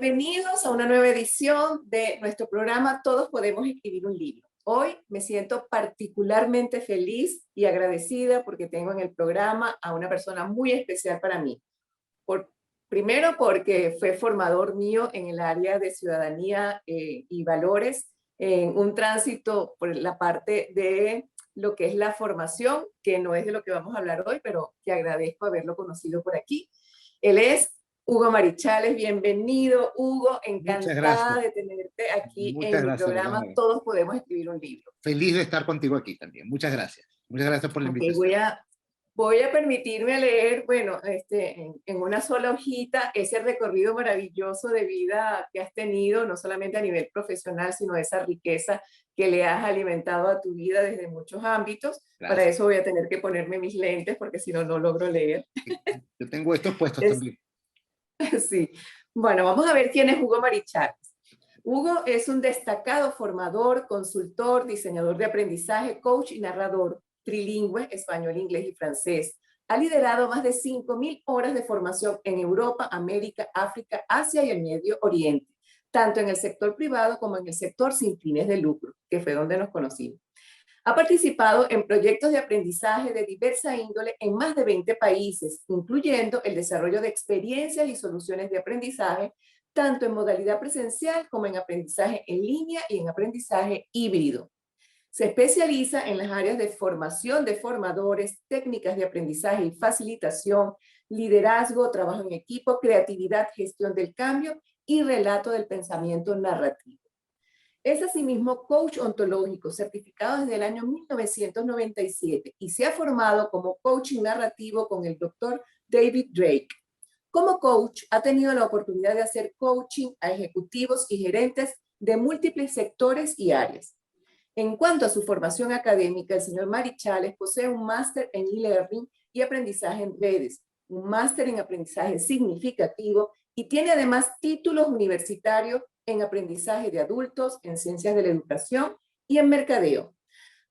Bienvenidos a una nueva edición de nuestro programa Todos Podemos Escribir un Libro. Hoy me siento particularmente feliz y agradecida porque tengo en el programa a una persona muy especial para mí. Primero porque fue formador mío en el área de ciudadanía y valores, en un tránsito por la parte de lo que es la formación, que no es de lo que vamos a hablar hoy, pero que agradezco haberlo conocido por aquí. Él es Hugo Marichales. Bienvenido, Hugo. Encantada de tenerte aquí en mi programa Rosana. Todos Podemos Escribir un Libro. Feliz de estar contigo aquí también. Muchas gracias. Muchas gracias por la invitación. Voy a permitirme leer, bueno, en una sola hojita, ese recorrido maravilloso de vida que has tenido, no solamente a nivel profesional, sino esa riqueza que le has alimentado a tu vida desde muchos ámbitos. Gracias. Para eso voy a tener que ponerme mis lentes, porque si no, no logro leer. Yo tengo estos puestos también. Sí. Bueno, vamos a ver quién es Hugo Marichales. Hugo es un destacado formador, consultor, diseñador de aprendizaje, coach y narrador trilingüe, español, inglés y francés. Ha liderado más de 5.000 horas de formación en Europa, América, África, Asia y el Medio Oriente, tanto en el sector privado como en el sector sin fines de lucro, que fue donde nos conocimos. Ha participado en proyectos de aprendizaje de diversa índole en más de 20 países, incluyendo el desarrollo de experiencias y soluciones de aprendizaje, tanto en modalidad presencial como en aprendizaje en línea y en aprendizaje híbrido. Se especializa en las áreas de formación de formadores, técnicas de aprendizaje y facilitación, liderazgo, trabajo en equipo, creatividad, gestión del cambio y relato del pensamiento narrativo. Es asimismo coach ontológico, certificado desde el año 1997 y se ha formado como coaching narrativo con el doctor David Drake. Como coach, ha tenido la oportunidad de hacer coaching a ejecutivos y gerentes de múltiples sectores y áreas. En cuanto a su formación académica, el señor Marichales posee un máster en e-learning y aprendizaje en redes, un máster en aprendizaje significativo y tiene además títulos universitarios en aprendizaje de adultos, en ciencias de la educación y en mercadeo.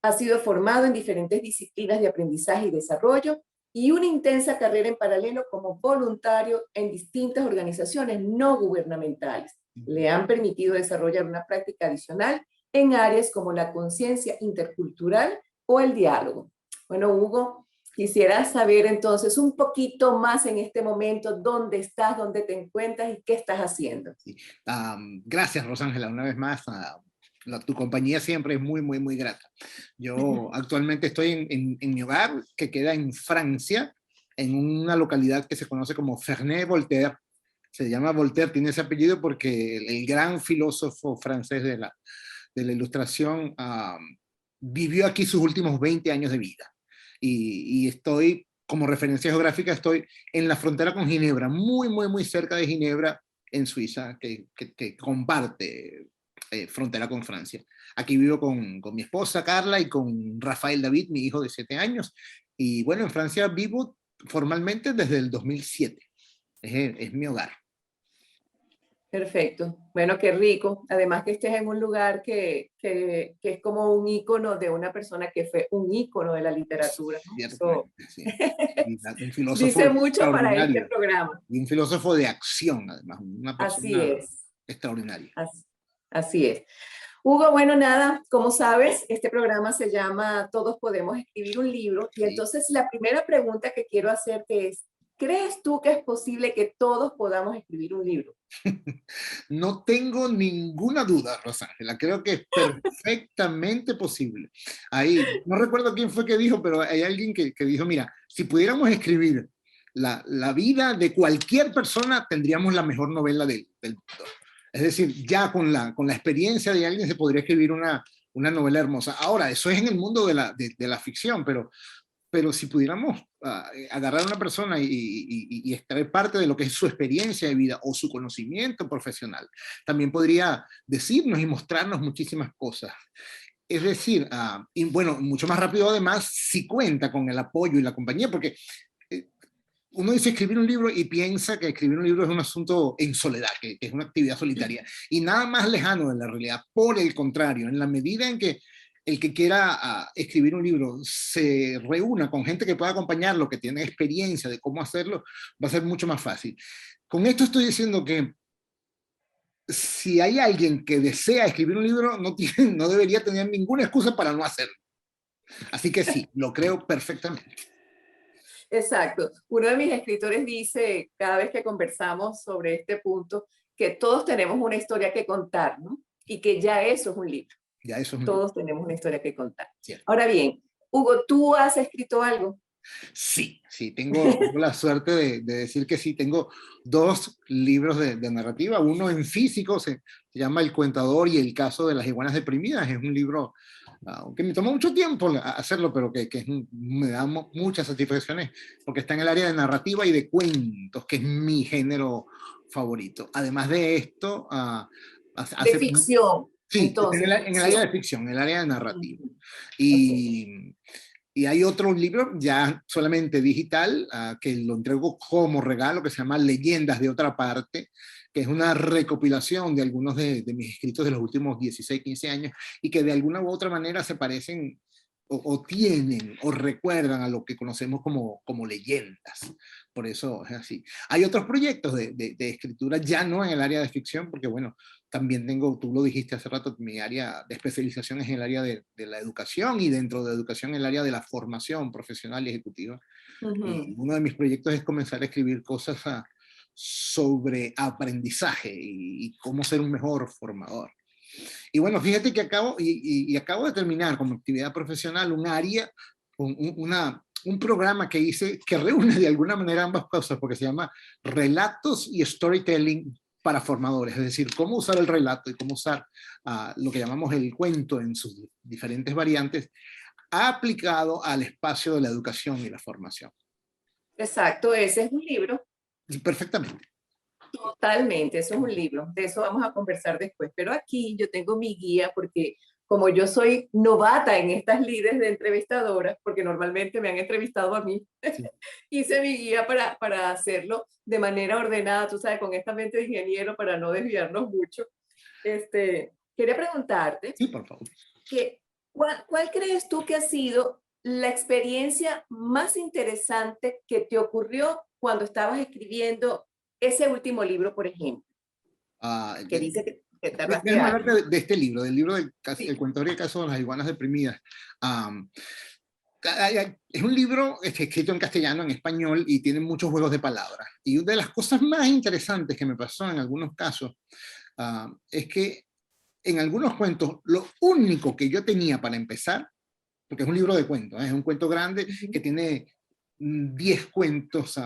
Ha sido formado en diferentes disciplinas de aprendizaje y desarrollo y una intensa carrera en paralelo como voluntario en distintas organizaciones no gubernamentales. Le han permitido desarrollar una práctica adicional en áreas como la conciencia intercultural o el diálogo. Bueno, Hugo, quisiera saber entonces un poquito más en este momento dónde estás, dónde te encuentras y qué estás haciendo. Sí. Gracias, Rosángela, una vez más. Tu compañía siempre es muy, muy, muy grata. Yo actualmente estoy en mi hogar, que queda en Francia, en una localidad que se conoce como Ferney-Voltaire. Se llama Voltaire, tiene ese apellido porque el gran filósofo francés de la Ilustración vivió aquí sus últimos 20 años de vida. Y estoy, como referencia geográfica, estoy en la frontera con Ginebra, muy, muy, muy cerca de Ginebra, en Suiza, que comparte frontera con Francia. Aquí vivo con mi esposa Carla y con Rafael David, mi hijo de 7 años. Y bueno, en Francia vivo formalmente desde el 2007. Es mi hogar. Perfecto. Bueno, qué rico. Además que estés en un lugar que es como un ícono de una persona que fue un ícono de la literatura, ¿no? Cierto, sí. Un filósofo dice mucho para este extraordinario. programa. Y un filósofo de acción, además. Una Así persona es. extraordinaria. Así es. Hugo, bueno, nada, como sabes, este programa se llama Todos Podemos Escribir un Libro. Y entonces la primera pregunta que quiero hacerte es, ¿crees tú que es posible que todos podamos escribir un libro? No tengo ninguna duda, Rosángela. Creo que es perfectamente posible. Ahí, no recuerdo quién fue que dijo, pero hay alguien que dijo, mira, si pudiéramos escribir la vida de cualquier persona, tendríamos la mejor novela del mundo. Es decir, ya con la experiencia de alguien se podría escribir una novela hermosa. Ahora, eso es en el mundo de la ficción, pero si pudiéramos agarrar a una persona y extraer parte de lo que es su experiencia de vida o su conocimiento profesional, también podría decirnos y mostrarnos muchísimas cosas. Es decir, y bueno, mucho más rápido además si cuenta con el apoyo y la compañía, porque uno dice escribir un libro y piensa que escribir un libro es un asunto en soledad, que es una actividad solitaria, y nada más lejano de la realidad. Por el contrario, en la medida en que el que quiera escribir un libro se reúna con gente que pueda acompañarlo, que tiene experiencia de cómo hacerlo, va a ser mucho más fácil. Con esto estoy diciendo que si hay alguien que desea escribir un libro, no debería tener ninguna excusa para no hacerlo. Así que sí, lo creo perfectamente. Exacto. Uno de mis escritores dice, cada vez que conversamos sobre este punto, que todos tenemos una historia que contar, ¿no? Y que ya eso es un libro. Ya eso es un libro. Todos tenemos una historia que contar. Cierto. Ahora bien, Hugo, ¿tú has escrito algo? Sí, sí, tengo la suerte de decir que sí, tengo 2 libros de narrativa, uno en físico, se llama El Cuentador y el caso de las iguanas deprimidas, es un libro que me tomó mucho tiempo hacerlo, pero me da muchas satisfacciones, porque está en el área de narrativa y de cuentos, que es mi género favorito. Además de esto, De ficción. sí, Entonces, en el área ficción. de ficción, en el área de narrativa. Ujú. Ok. Y, y hay otro libro ya solamente digital, que lo entrego como regalo, que se llama Leyendas de otra parte, que es una recopilación de algunos de mis escritos de los últimos 16, 15 años, y que de alguna u otra manera se parecen o tienen o recuerdan a lo que conocemos como leyendas. Por eso es así. Hay otros proyectos de escritura, ya no en el área de ficción, porque bueno, también tengo, tú lo dijiste hace rato, mi área de especialización es en el área de la educación, y dentro de educación en el área de la formación profesional y ejecutiva. Y Ujú. uno de mis proyectos es comenzar a escribir cosas sobre aprendizaje y cómo ser un mejor formador. Y bueno, fíjate que acabo de terminar como actividad profesional un área, un programa que hice que reúne de alguna manera ambas cosas, porque se llama Relatos y Storytelling para formadores, es decir, cómo usar el relato y cómo usar lo que llamamos el cuento en sus diferentes variantes, aplicado al espacio de la educación y la formación. Exacto, ese es un libro. Perfectamente. Totalmente, eso es un libro. De eso vamos a conversar después. Pero aquí yo tengo mi guía porque como yo soy novata en estas lides de entrevistadoras, porque normalmente me han entrevistado a mí, Sí, hice mi guía para hacerlo de manera ordenada, tú sabes, con esta mente de ingeniero para no desviarnos mucho. Quería preguntarte sí, por favor. que, ¿cuál crees tú que ha sido la experiencia más interesante que te ocurrió cuando estabas escribiendo ese último libro, por ejemplo, Ah, que dice que tardaste Déjame años? hablar de este libro, del libro El Sí. cuentador y el caso de las iguanas deprimidas. Am, es un libro escrito en castellano, en español, y tiene muchos juegos de palabras. Y una de las cosas más interesantes que me pasó en algunos casos es que en algunos cuentos, lo único que yo tenía para empezar, porque es un libro de cuentos, es un cuento grande que Ujú. tiene 10 cuentos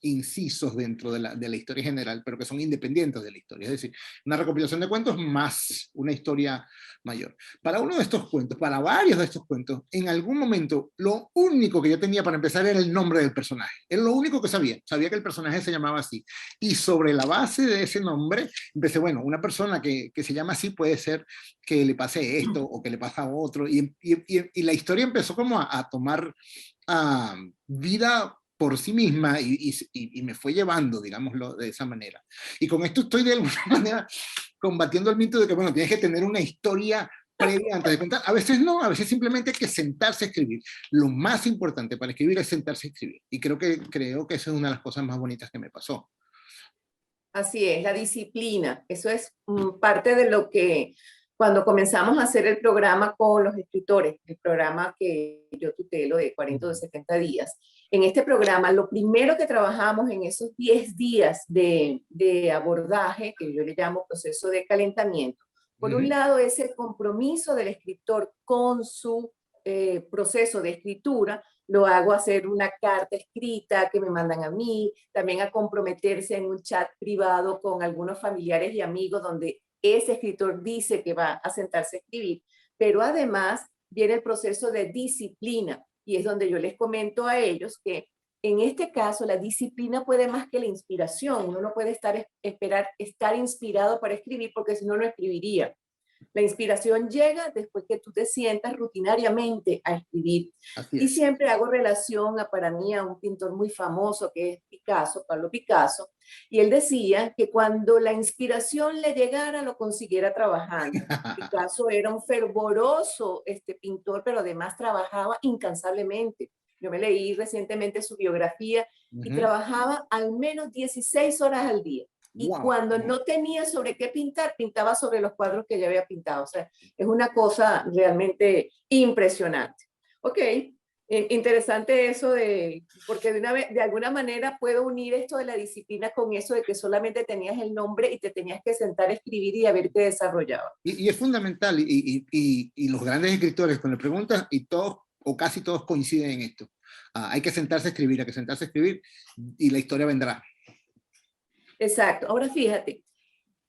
incisos dentro de la historia general, pero que son independientes de la historia, es decir, una recopilación de cuentos más una historia mayor. Para uno de estos cuentos, para varios de estos cuentos, en algún momento, lo único que yo tenía para empezar era el nombre del personaje. Era lo único que sabía que el personaje se llamaba así. Y sobre la base de ese nombre, empecé, bueno, una persona que se llama así puede ser que le pase esto o que le pasa a otro, y la historia empezó como a tomar vida por sí misma y me fue llevando, digámoslo de esa manera. Y con esto estoy de alguna manera combatiendo el mito de que, bueno, tienes que tener una historia previa antes de contar. A veces no, a veces simplemente hay que sentarse a escribir. Lo más importante para escribir es sentarse a escribir. Y creo que esa es una de las cosas más bonitas que me pasó. Así es, la disciplina. Eso es parte de lo que cuando comenzamos a hacer el programa con los escritores, el programa que yo tutelo de 40 o de 70 días, en este programa lo primero que trabajamos en esos 10 días de abordaje, que yo le llamo proceso de calentamiento, por un Ujú. lado es el compromiso del escritor con su proceso de escritura, lo hago hacer una carta escrita que me mandan a mí, también a comprometerse en un chat privado con algunos familiares y amigos donde ese escritor dice que va a sentarse a escribir, pero además viene el proceso de disciplina y es donde yo les comento a ellos que en este caso la disciplina puede más que la inspiración, uno no puede esperar estar inspirado para escribir porque si no, no escribiría. La inspiración llega después que tú te sientas rutinariamente a escribir. Así Y es. siempre hago relación para mí a un pintor muy famoso que es Picasso, Pablo Picasso, y él decía que cuando la inspiración le llegara lo consiguiera trabajando. Picasso era un fervoroso pintor, pero además trabajaba incansablemente. Yo me leí recientemente su biografía y Ujú. trabajaba al menos 16 horas al día. Y Wow. cuando no tenía sobre qué pintar, pintaba sobre los cuadros que ya había pintado. O sea, es una cosa realmente impresionante. Ok, interesante eso porque de alguna manera puedo unir esto de la disciplina con eso de que solamente tenías el nombre y te tenías que sentar a escribir y a ver qué desarrollaba. Y es fundamental, y los grandes escritores, cuando le preguntas, y todos o casi todos coinciden en esto. Hay que sentarse a escribir, hay que sentarse a escribir, y la historia vendrá. Exacto. Ahora fíjate,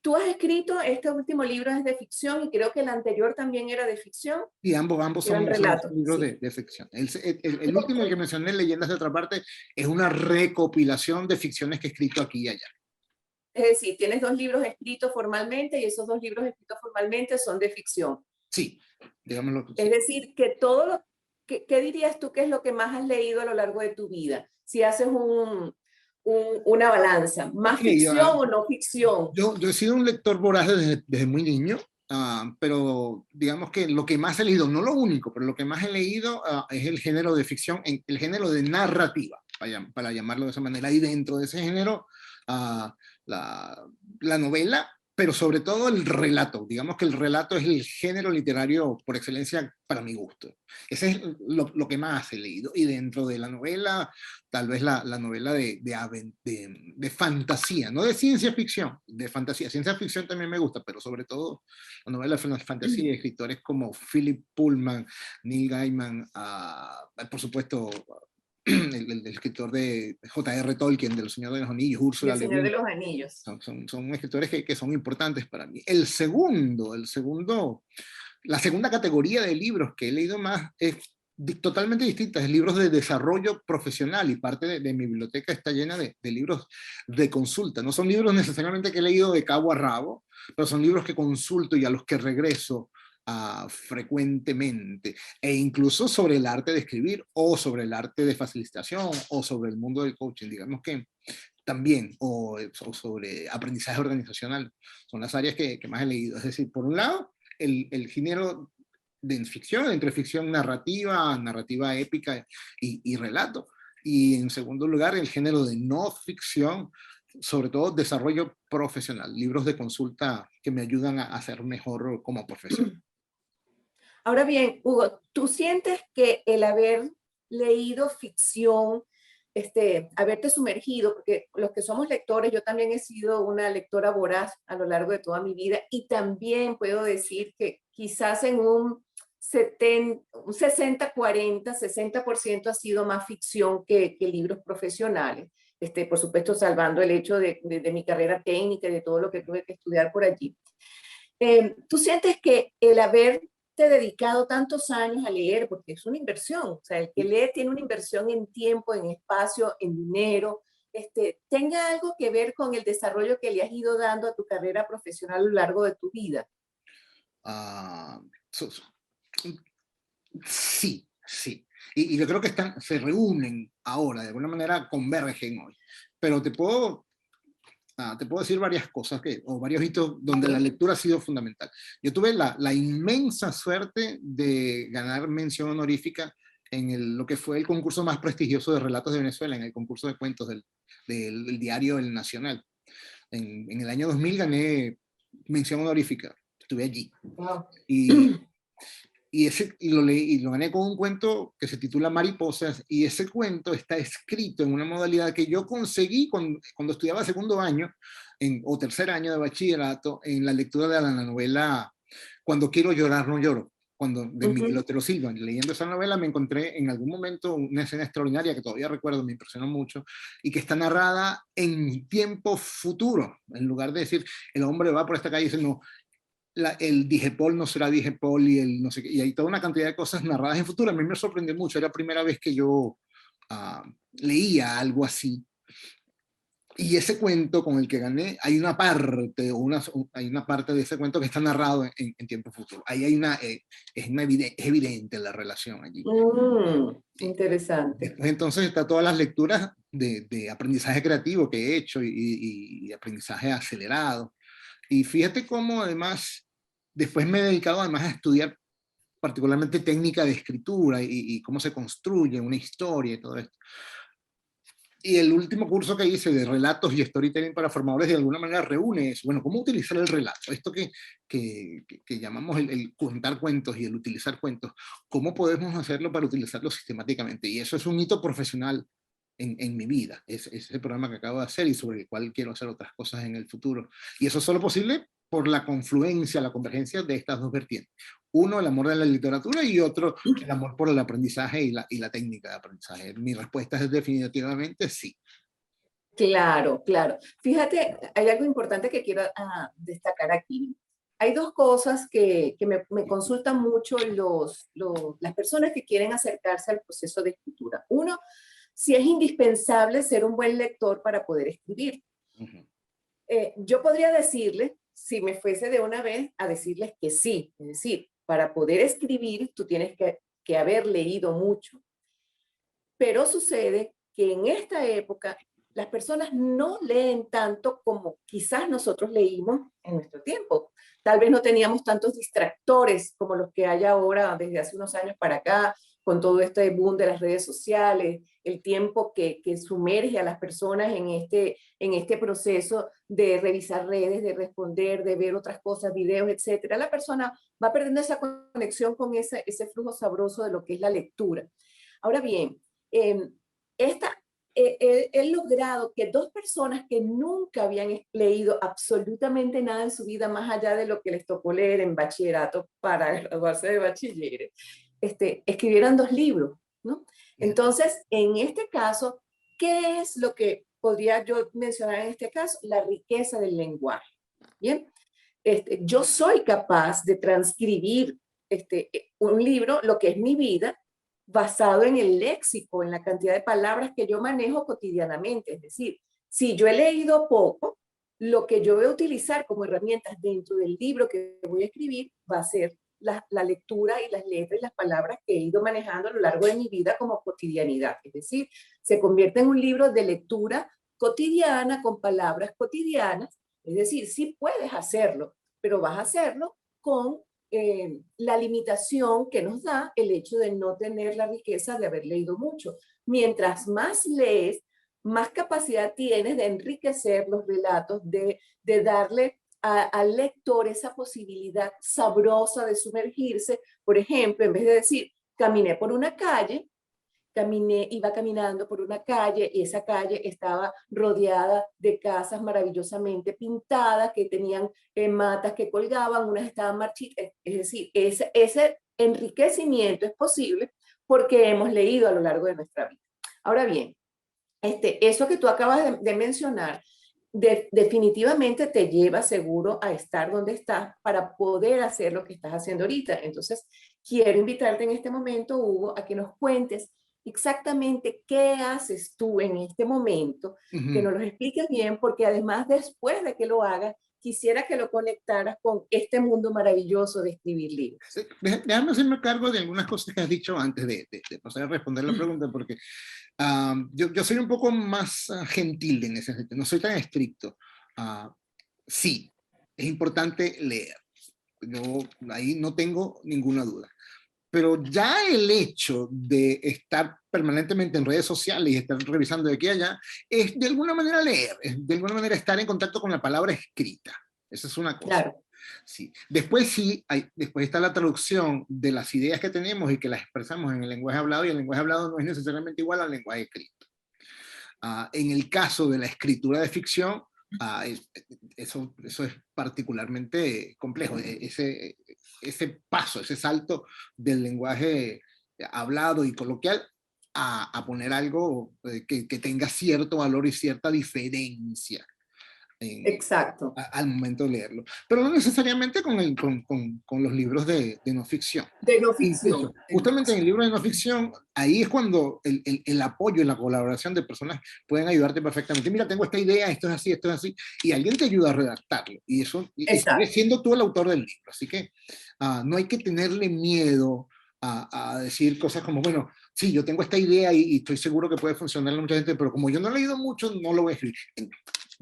tú has escrito, este último libro es de ficción y creo que el anterior también era de ficción, Y ambos eran son relatos. libros Sí. de ficción. El último, el que mencioné, Leyendas de otra parte, es una recopilación de ficciones que he escrito aquí y allá. Es decir, tienes 2 libros escritos formalmente y esos 2 libros escritos formalmente son de ficción. Sí, digámoslo. Es decir, que ¿qué dirías tú que es lo que más has leído a lo largo de tu vida? Si haces una balanza, ¿más Sí, ficción o no ficción? yo he sido un lector voraz desde muy niño, pero digamos que lo que más he leído, no lo único, pero lo que más he leído es el género de ficción, el género de narrativa, para llamarlo de esa manera, y dentro de ese género, ah, la novela, pero sobre todo el relato. Digamos que el relato es el género literario por excelencia para mi gusto. Ese es lo que más he leído. Y dentro de la novela, tal vez la novela de fantasía, no de ciencia ficción, de fantasía. Ciencia ficción también me gusta, pero sobre todo la novela de fantasía, de escritores como Philip Pullman, Neil Gaiman, por supuesto, el escritor de J.R. Tolkien, de Los Señores de los Anillos, Úrsula El Le Señor de Guin. los Anillos. Son escritores que son importantes para mí. La segunda categoría de libros que he leído más es totalmente distinta, es libros de desarrollo profesional, y parte de mi biblioteca está llena de libros de consulta. No son libros necesariamente que he leído de cabo a rabo, pero son libros que consulto y a los que regreso frecuentemente, e incluso sobre el arte de escribir, o sobre el arte de facilitación, o sobre el mundo del coaching, digamos que también, o sobre aprendizaje organizacional. Son las áreas que más he leído. Es decir, por un lado, el género de ficción, entre ficción narrativa, narrativa épica y relato. Y en segundo lugar, el género de no ficción, sobre todo desarrollo profesional, libros de consulta que me ayudan a ser mejor como profesional. Ahora bien, Hugo, ¿tú sientes que el haber leído ficción, haberte sumergido, porque los que somos lectores, yo también he sido una lectora voraz a lo largo de toda mi vida, y también puedo decir que quizás en un 60-40, 60% ha sido más ficción que libros profesionales? Por supuesto, salvando el hecho de mi carrera técnica y de todo lo que tuve que estudiar por allí. ¿Tú sientes que el haberte dedicado tantos años a leer, porque es una inversión, o sea, el que lee tiene una inversión en tiempo, en espacio, en dinero, tenga algo que ver con el desarrollo que le has ido dando a tu carrera profesional a lo largo de tu vida? Uh, so, so, sí, sí. Y yo creo que se reúnen ahora, de alguna manera convergen hoy. Pero te puedo decir varias cosas o varios hitos donde la lectura ha sido fundamental. Yo tuve la inmensa suerte de ganar mención honorífica en lo que fue el concurso más prestigioso de relatos de Venezuela, en el concurso de cuentos del diario El Nacional. En el año 2000 gané mención honorífica, estuve allí. Wow. Y lo leí, y lo gané con un cuento que se titula Mariposas, y ese cuento está escrito en una modalidad que yo conseguí cuando estudiaba segundo año o tercer año de bachillerato, en la lectura de la novela Cuando quiero llorar no lloro, de Miguel Otero Silva. Leyendo esa novela me encontré en algún momento una escena extraordinaria que todavía recuerdo, me impresionó mucho, y que está narrada en tiempo futuro. En lugar de decir, el hombre va por esta calle y dice, no, el Digepol no será Digepol, y el no sé qué, y hay toda una cantidad de cosas narradas en futuro. A mí me sorprendió mucho, era la primera vez que yo leía algo así. Y ese cuento con el que gané, hay una parte, hay una parte de ese cuento que está narrado en tiempo futuro. Ahí hay es evidente la relación allí. Interesante. Después entonces está todas las lecturas de aprendizaje creativo que he hecho, y aprendizaje acelerado. Y fíjate cómo además, después me he dedicado además a estudiar particularmente técnica de escritura y cómo se construye una historia y todo esto. Y el último curso que hice de relatos y storytelling para formadores de alguna manera reúne eso. Bueno, ¿cómo utilizar el relato? Esto que llamamos el contar cuentos y el utilizar cuentos. ¿Cómo podemos hacerlo para utilizarlo sistemáticamente? Y eso es un hito profesional en mi vida. Es el programa que acabo de hacer y sobre el cual quiero hacer otras cosas en el futuro. Y eso es solo posible por la confluencia, la convergencia de estas dos vertientes. Uno, el amor de la literatura, y otro, el amor por el aprendizaje y la técnica de aprendizaje. Mi respuesta es definitivamente sí. Claro, claro. Fíjate, hay algo importante que quiero destacar aquí. Hay dos cosas que me consultan mucho las personas que quieren acercarse al proceso de escritura. Uno, si es indispensable ser un buen lector para poder escribir. Ujú. Yo podría decirles, si me fuese de una vez, a decirles que sí. Es decir, para poder escribir, tú tienes que haber leído mucho. Pero sucede que en esta época las personas no leen tanto como quizás nosotros leímos en nuestro tiempo. Tal vez no teníamos tantos distractores como los que hay ahora desde hace unos años para acá, con todo este boom de las redes sociales, el tiempo que sumerge a las personas en este proceso de revisar redes, de responder, de ver otras cosas, videos, etcétera. La persona va perdiendo esa conexión con ese flujo sabroso de lo que es la lectura. Ahora bien, eh, he logrado que dos personas que nunca habían leído absolutamente nada en su vida, más allá de lo que les tocó leer en bachillerato para graduarse de bachilleres, escribieran dos libros, ¿no? Entonces, en este caso, ¿qué es lo que podría yo mencionar en este caso? La riqueza del lenguaje. Bien, yo soy capaz de transcribir un libro, lo que es mi vida, basado en el léxico, en la cantidad de palabras que yo manejo cotidianamente. Es decir, si yo he leído poco, lo que yo voy a utilizar como herramientas dentro del libro que voy a escribir va a ser la lectura y las letras y las palabras que he ido manejando a lo largo de mi vida como cotidianidad. Es decir, se convierte en un libro de lectura cotidiana con palabras cotidianas. Es decir, sí puedes hacerlo, pero vas a hacerlo con la limitación que nos da el hecho de no tener la riqueza de haber leído mucho. Mientras más lees, más capacidad tienes de enriquecer los relatos, de darle al lector esa posibilidad sabrosa de sumergirse. Por ejemplo, en vez de decir, caminé por una calle, iba caminando por una calle y esa calle estaba rodeada de casas maravillosamente pintadas que tenían matas que colgaban, unas estaban marchitas. Es decir, ese enriquecimiento es posible porque hemos leído a lo largo de nuestra vida. Ahora bien, eso que tú acabas de mencionar definitivamente te lleva seguro a estar donde estás para poder hacer lo que estás haciendo ahorita. Entonces, quiero invitarte en este momento, Hugo, a que nos cuentes exactamente qué haces tú en este momento, que nos lo expliques bien, porque además después de que lo hagas, quisiera que lo conectaras con este mundo maravilloso de escribir libros. Sí, déjame hacerme cargo de algunas cosas que has dicho antes de pasar a responder la pregunta, porque yo soy un poco más gentil en ese sentido, no soy tan estricto. Sí, es importante leer. Yo ahí no tengo ninguna duda. Pero ya el hecho de estar permanentemente en redes sociales y estar revisando de aquí a allá, es de alguna manera leer, es de alguna manera estar en contacto con la palabra escrita. Esa es una cosa. Claro. Sí. Después después está la traducción de las ideas que tenemos y que las expresamos en el lenguaje hablado, y el lenguaje hablado no es necesariamente igual al lenguaje escrito. En el caso de la escritura de ficción, eso es particularmente complejo. Ese paso, ese salto del lenguaje hablado y coloquial a poner algo que tenga cierto valor y cierta diferencia Exacto. al momento de leerlo. Pero no necesariamente con los libros de no ficción. De no ficción. Incluso, justamente en el libro de no ficción, ahí es cuando el apoyo y la colaboración de personas pueden ayudarte perfectamente. Mira, tengo esta idea, esto es así, y alguien te ayuda a redactarlo. Y eso, y sigues siendo tú el autor del libro. Así que no hay que tenerle miedo a decir cosas como, bueno, sí, yo tengo esta idea y estoy seguro que puede funcionar a mucha gente, pero como yo no he leído mucho, no lo voy a escribir.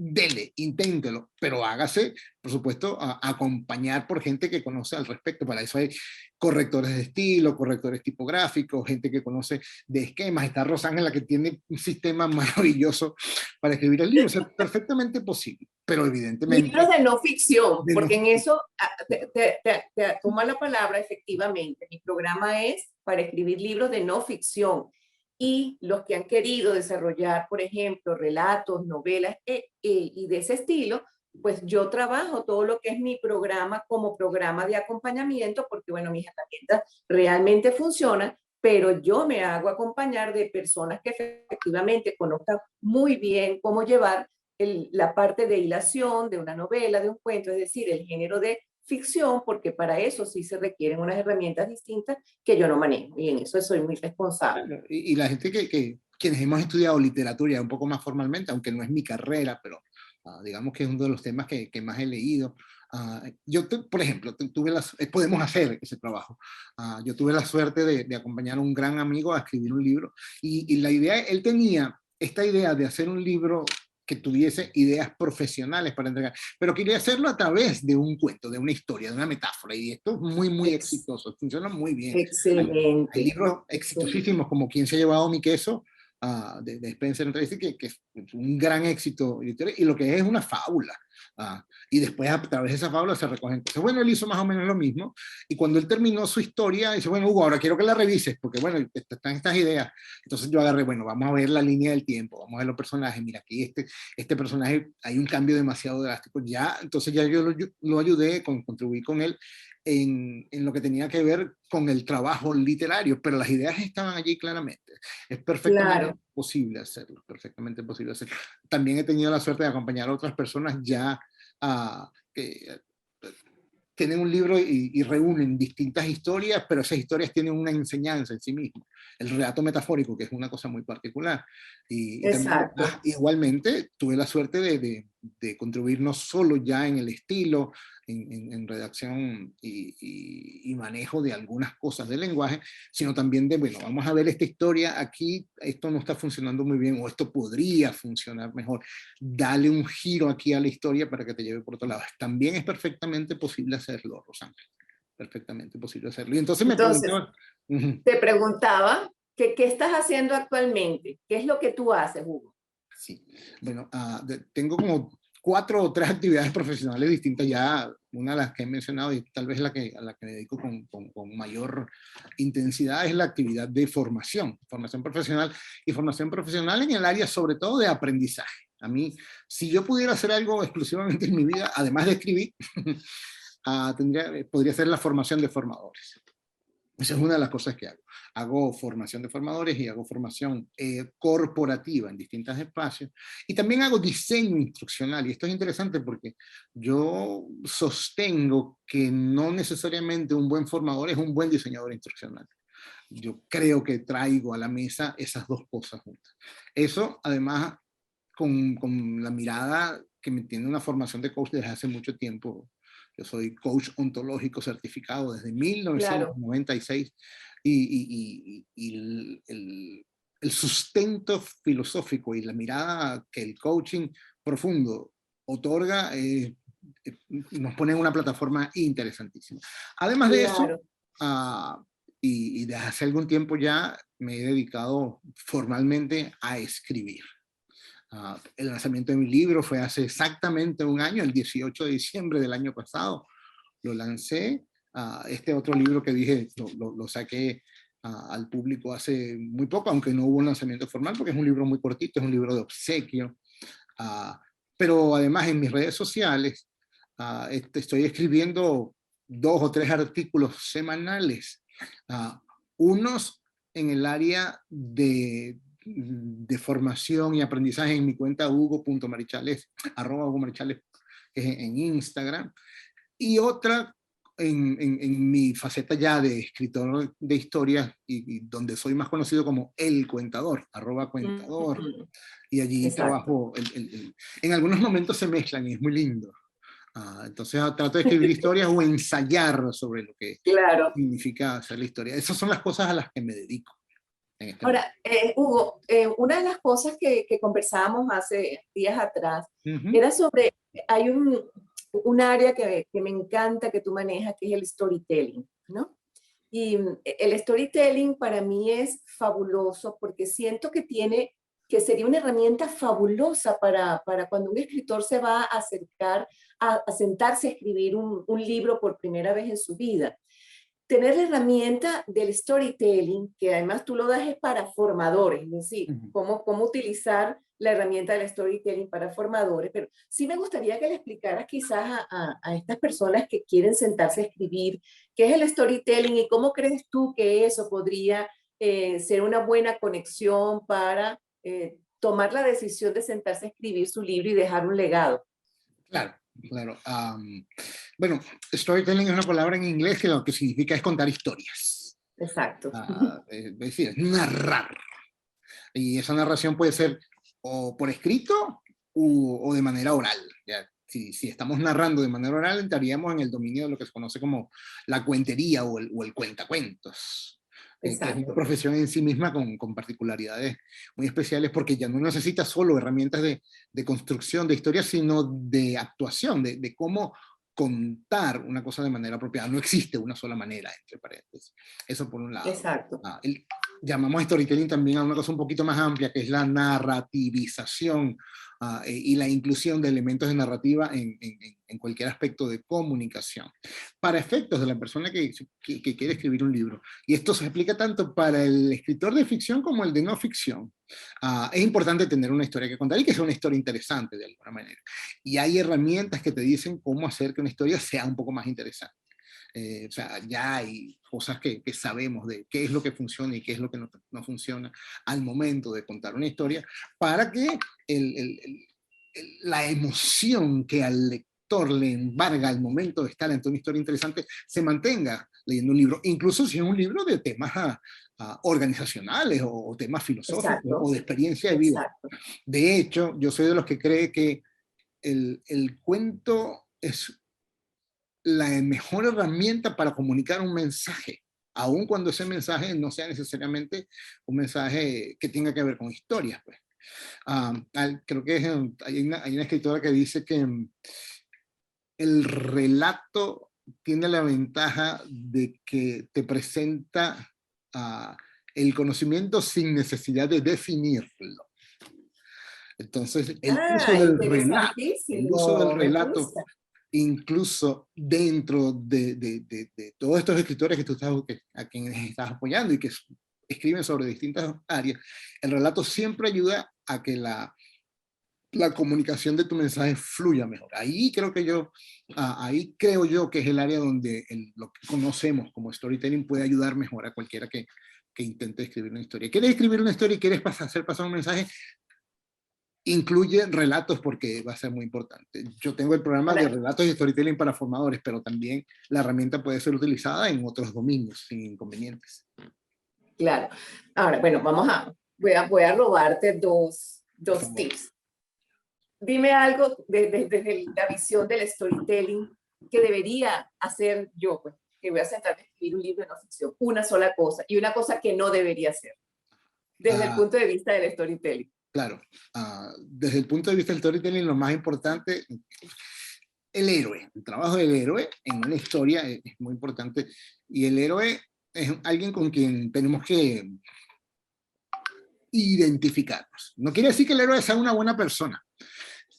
dele, inténtelo, pero hágase, por supuesto, acompañar por gente que conoce al respecto. Para eso hay correctores de estilo, correctores tipográficos, gente que conoce de esquemas. Está Rosángela, que tiene un sistema maravilloso para escribir el libro. O sea, perfectamente posible, pero evidentemente... Libros de no ficción, de no- porque en eso te toma la palabra efectivamente. Mi programa es para escribir libros de no ficción. Y los que han querido desarrollar, por ejemplo, relatos, novelas y de ese estilo, pues yo trabajo todo lo que es mi programa como programa de acompañamiento, porque bueno, mis herramientas realmente funcionan, pero yo me hago acompañar de personas que efectivamente conozcan muy bien cómo llevar la parte de hilación de una novela, de un cuento, es decir, el género de ficción, porque para eso sí se requieren unas herramientas distintas que yo no manejo, y en eso soy muy responsable. Y la gente quienes hemos estudiado literatura ya un poco más formalmente, aunque no es mi carrera, pero digamos que es uno de los temas que más he leído. Por ejemplo, podemos hacer ese trabajo. Yo tuve la suerte de acompañar a un gran amigo a escribir un libro, y la idea, él tenía esta idea de hacer un libro que tuviese ideas profesionales para entregar, pero quería hacerlo a través de un cuento, de una historia, de una metáfora, y esto es muy, muy exitoso, funciona muy bien. Hay Excelente. libros exitosísimos como ¿Quién se ha llevado mi queso? De Spencer Tracy, que es un gran éxito literario, y lo que es una fábula. Y después a través de esa fábula se recogen cosas. Bueno, él hizo más o menos lo mismo, y cuando él terminó su historia, dice, bueno, Hugo, ahora quiero que la revises, porque bueno, están estas ideas. Entonces yo agarré, bueno, vamos a ver la línea del tiempo, vamos a ver los personajes, mira, aquí este personaje hay un cambio demasiado drástico, ya, entonces ya yo lo ayudé, contribuí con él, en lo que tenía que ver con el trabajo literario, pero las ideas estaban allí claramente. Es perfectamente Claro. posible hacerlo, perfectamente posible hacerlo. También he tenido la suerte de acompañar a otras personas ya que tienen un libro y reúnen distintas historias, pero esas historias tienen una enseñanza en sí mismas. El relato metafórico, que es una cosa muy particular. Y también, Exacto. igualmente, tuve la suerte de contribuir no solo ya en el estilo, en redacción y manejo de algunas cosas del lenguaje, sino también de, bueno, vamos a ver esta historia aquí, esto no está funcionando muy bien, o esto podría funcionar mejor. Dale un giro aquí a la historia para que te lleve por otro lado. También es perfectamente posible hacerlo, Rosángel. Perfectamente posible hacerlo. Y entonces me Entonces, preguntaba, uh-huh, te preguntaba que qué estás haciendo actualmente, qué es lo que tú haces, Hugo. sí, bueno, tengo como 4 o 3 actividades profesionales distintas ya, una de las que he mencionado y tal vez a la que me dedico con mayor intensidad es la actividad de formación profesional, y formación profesional en el área sobre todo de aprendizaje. A mí, si yo pudiera hacer algo exclusivamente en mi vida, además de escribir, podría ser la formación de formadores. Esa es una de las cosas que hago. Hago formación de formadores y hago formación corporativa en distintos espacios. Y también hago diseño instruccional. Y esto es interesante porque yo sostengo que no necesariamente un buen formador es un buen diseñador instruccional. Yo creo que traigo a la mesa esas dos cosas juntas. Eso, además, con la mirada que me tiene una formación de coach desde hace mucho tiempo. Yo soy coach ontológico certificado desde Claro. 1996, y el sustento filosófico y la mirada que el coaching profundo otorga nos pone en una plataforma interesantísima. Además de eso, Claro. y desde hace algún tiempo ya me he dedicado formalmente a escribir. El lanzamiento de mi libro fue hace exactamente un año, el 18 de diciembre del año pasado. Lo lancé. Este otro libro que dije, lo saqué al público hace muy poco, aunque no hubo un lanzamiento formal, porque es un libro muy cortito, es un libro de obsequio. Pero además en mis redes sociales estoy escribiendo 2 o 3 artículos semanales. Unos en el área de formación y aprendizaje en mi cuenta hugo.marichales, @hugo_marichales, que es en Instagram, y otra en mi faceta ya de escritor de historias, y donde soy más conocido como El Cuentador, @cuentador, y allí Exacto. trabajo, en algunos momentos se mezclan y es muy lindo. Entonces trato de escribir historias o ensayar sobre lo que Claro. significa hacer la historia. Esas son las cosas a las que me dedico. en este momento. Ahora, Hugo, una de las cosas que conversábamos hace días atrás Ujú. era sobre, hay un área que me encanta que tú manejas, que es el storytelling, ¿no? Y el storytelling para mí es fabuloso porque siento que que sería una herramienta fabulosa para cuando un escritor se va a acercar a sentarse a escribir un libro por primera vez en su vida. Tener la herramienta del storytelling, que además tú lo das es para formadores, es decir, Ujú. cómo utilizar la herramienta del storytelling para formadores, pero sí me gustaría que le explicaras quizás a estas personas que quieren sentarse a escribir qué es el storytelling y cómo crees tú que eso podría ser una buena conexión para tomar la decisión de sentarse a escribir su libro y dejar un legado. Claro, claro. Bueno, storytelling es una palabra en inglés que lo que significa es contar historias. Exacto. Es decir, narrar. Y esa narración puede ser o por escrito o de manera oral. ¿Ya? Si estamos narrando de manera oral, entraríamos en el dominio de lo que se conoce como la cuentería o el cuentacuentos, que es una Exacto. profesión en sí misma con particularidades muy especiales porque ya no necesita solo herramientas de construcción de historias, sino de actuación, de cómo contar una cosa de manera apropiada. No existe una sola manera, entre paréntesis. Eso por un lado. Exacto. Llamamos storytelling también a una cosa un poquito más amplia, que es la narrativización y la inclusión de elementos de narrativa en cualquier aspecto de comunicación, para efectos de la persona que quiere escribir un libro. Y esto se explica tanto para el escritor de ficción como el de no ficción. Es importante tener una historia que contar y que sea una historia interesante de alguna manera. Y hay herramientas que te dicen cómo hacer que una historia sea un poco más interesante. O sea, ya hay cosas que sabemos de qué es lo que funciona y qué es lo que no funciona al momento de contar una historia, para que la emoción que al lector le embarga al momento de estar ante una historia interesante se mantenga leyendo un libro, incluso si es un libro de temas organizacionales o temas filosóficos o Exacto. de experiencia de vida. Exacto. De hecho, yo soy de los que cree que el cuento es la mejor herramienta para comunicar un mensaje, aun cuando ese mensaje no sea necesariamente un mensaje que tenga que ver con historias. Pues. Creo que hay una escritora que dice que el relato tiene la ventaja de que te presenta el conocimiento sin necesidad de definirlo. Entonces, Ah, el uso del interesantísimo, me relato gusta. incluso dentro de todos estos escritores a quienes estás apoyando y que escriben sobre distintas áreas, el relato siempre ayuda a que la comunicación de tu mensaje fluya mejor. Ahí creo yo que es el área donde lo que conocemos como storytelling puede ayudar mejor a cualquiera que intente escribir una historia. ¿Quieres escribir una historia y quieres hacer pasar un mensaje? Incluye relatos porque va a ser muy importante. Yo tengo el programa de Ahora, relatos y storytelling para formadores, pero también la herramienta puede ser utilizada en otros dominios sin inconvenientes. claro. Ahora, bueno, voy a robarte Por dos favor. tips. Dime algo desde la visión del storytelling que debería hacer yo, pues, que voy a sentarme a escribir un libro de no ficción, una sola cosa, y una cosa que no debería hacer, desde el Ah, punto de vista del storytelling. claro, desde el punto de vista del storytelling, lo más importante, el héroe, el trabajo del héroe en una historia es muy importante. Y el héroe es alguien con quien tenemos que identificarnos. No quiere decir que el héroe sea una buena persona,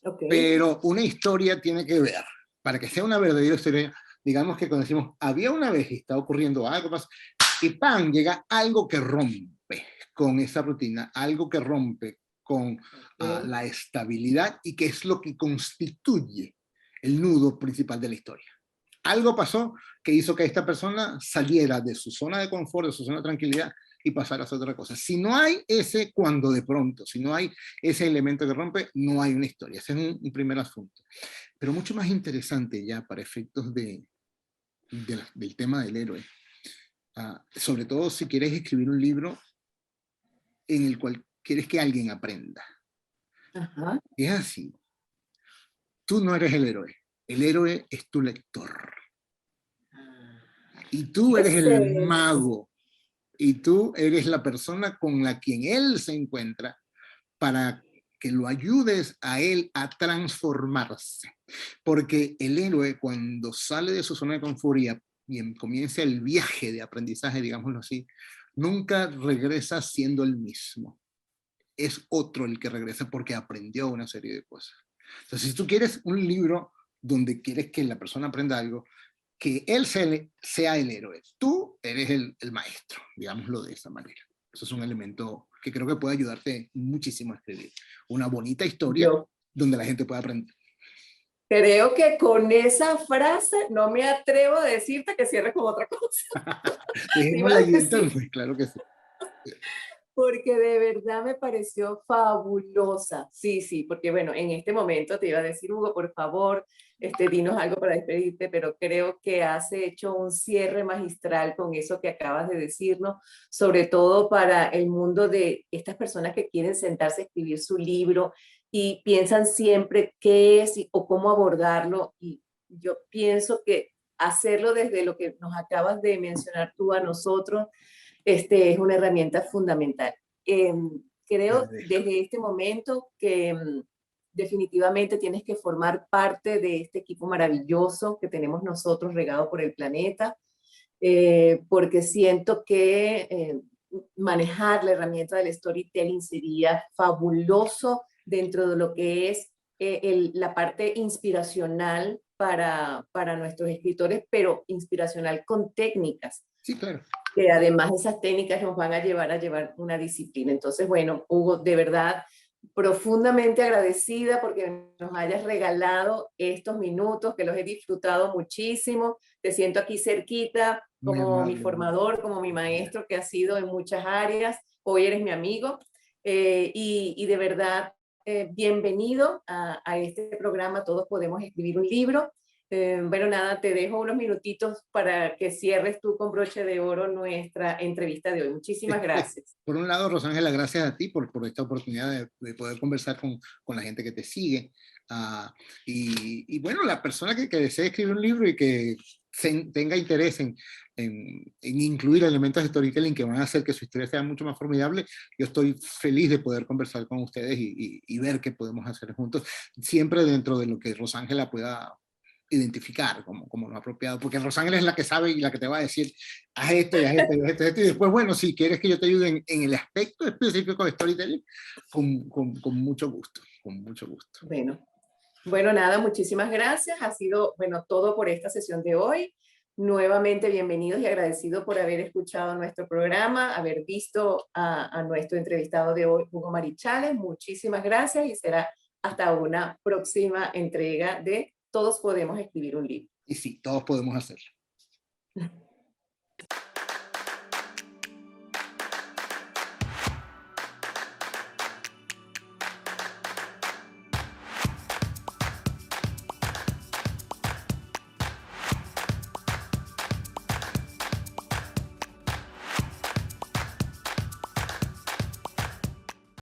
Ok. pero una historia tiene que ver. Para que sea una verdadera historia, digamos que cuando decimos, había una vez y está ocurriendo algo más, y ¡pam! Llega algo que rompe con esa rutina, algo que rompe con Okay. la estabilidad y que es lo que constituye el nudo principal de la historia. Algo pasó que hizo que esta persona saliera de su zona de confort, de su zona de tranquilidad y pasara a hacer otra cosa. Si no hay ese cuando de pronto, si no hay ese elemento que rompe, no hay una historia. Ese es un primer asunto. Pero mucho más interesante ya para efectos del tema del héroe. Sobre todo si quieres escribir un libro en el cual quieres que alguien aprenda. Ajá. Es así. Tú no eres el héroe es tu lector. Y tú eres el Ese es. mago y tú eres la persona con la quien él se encuentra para que lo ayudes a él a transformarse. Porque el héroe, cuando sale de su zona de confort y comienza el viaje de aprendizaje, digámoslo así, nunca regresa siendo el mismo. Es otro el que regresa porque aprendió una serie de cosas. Entonces, si tú quieres un libro donde quieres que la persona aprenda algo, que él sea el héroe, tú eres el maestro, digámoslo de esa manera. Eso es un elemento que creo que puede ayudarte muchísimo a escribir una bonita historia Yo donde la gente pueda aprender. creo que con esa frase no me atrevo a decirte que cierres con otra cosa. ¿Sí Dejémosla vas a allí decir? entonces, claro que sí. Porque de verdad me pareció fabulosa. Sí, sí, porque bueno, en este momento te iba a decir, Hugo, por favor, dinos algo para despedirte, pero creo que has hecho un cierre magistral con eso que acabas de decirnos, sobre todo para el mundo de estas personas que quieren sentarse a escribir su libro y piensan siempre qué es o cómo abordarlo. Y yo pienso que hacerlo desde lo que nos acabas de mencionar tú a nosotros, es una herramienta fundamental. Eh, Creo desde este momento que definitivamente tienes que formar parte de este equipo maravilloso que tenemos nosotros regado por el planeta, porque siento que manejar la herramienta del storytelling sería fabuloso dentro de lo que es la parte inspiracional para nuestros escritores, pero inspiracional con técnicas Sí, claro. que además esas técnicas nos van a llevar una disciplina. Entonces, bueno, Hugo, de verdad, profundamente agradecida porque nos hayas regalado estos minutos, que los he disfrutado muchísimo. Te siento aquí cerquita, Muy como mi amable. formador, como mi maestro, que ha sido en muchas áreas. Hoy eres mi amigo. Y de verdad, bienvenido a este programa. Todos podemos escribir un libro. Bueno, nada, te dejo unos minutitos para que cierres tú con broche de oro nuestra entrevista de hoy. Muchísimas gracias. Por un lado, Rosángela, gracias a ti por esta oportunidad de poder conversar con la gente que te sigue. Y bueno, la persona que desee escribir un libro y que tenga interés en incluir elementos de storytelling que van a hacer que su historia sea mucho más formidable, yo estoy feliz de poder conversar con ustedes y ver qué podemos hacer juntos, siempre dentro de lo que Rosángela pueda identificar como lo apropiado, porque Rosángela es la que sabe y la que te va a decir, haz esto y haz esto y haz esto, y esto, y después, bueno, si quieres que yo te ayude en el aspecto específico de storytelling, con mucho gusto, con mucho gusto. Bueno, nada, muchísimas gracias. Ha sido, bueno, todo por esta sesión de hoy. Nuevamente bienvenidos y agradecidos por haber escuchado nuestro programa, haber visto a nuestro entrevistado de hoy, Hugo Marichales. Muchísimas gracias y será hasta una próxima entrega de Todos podemos escribir un libro. Y sí, todos podemos hacerlo.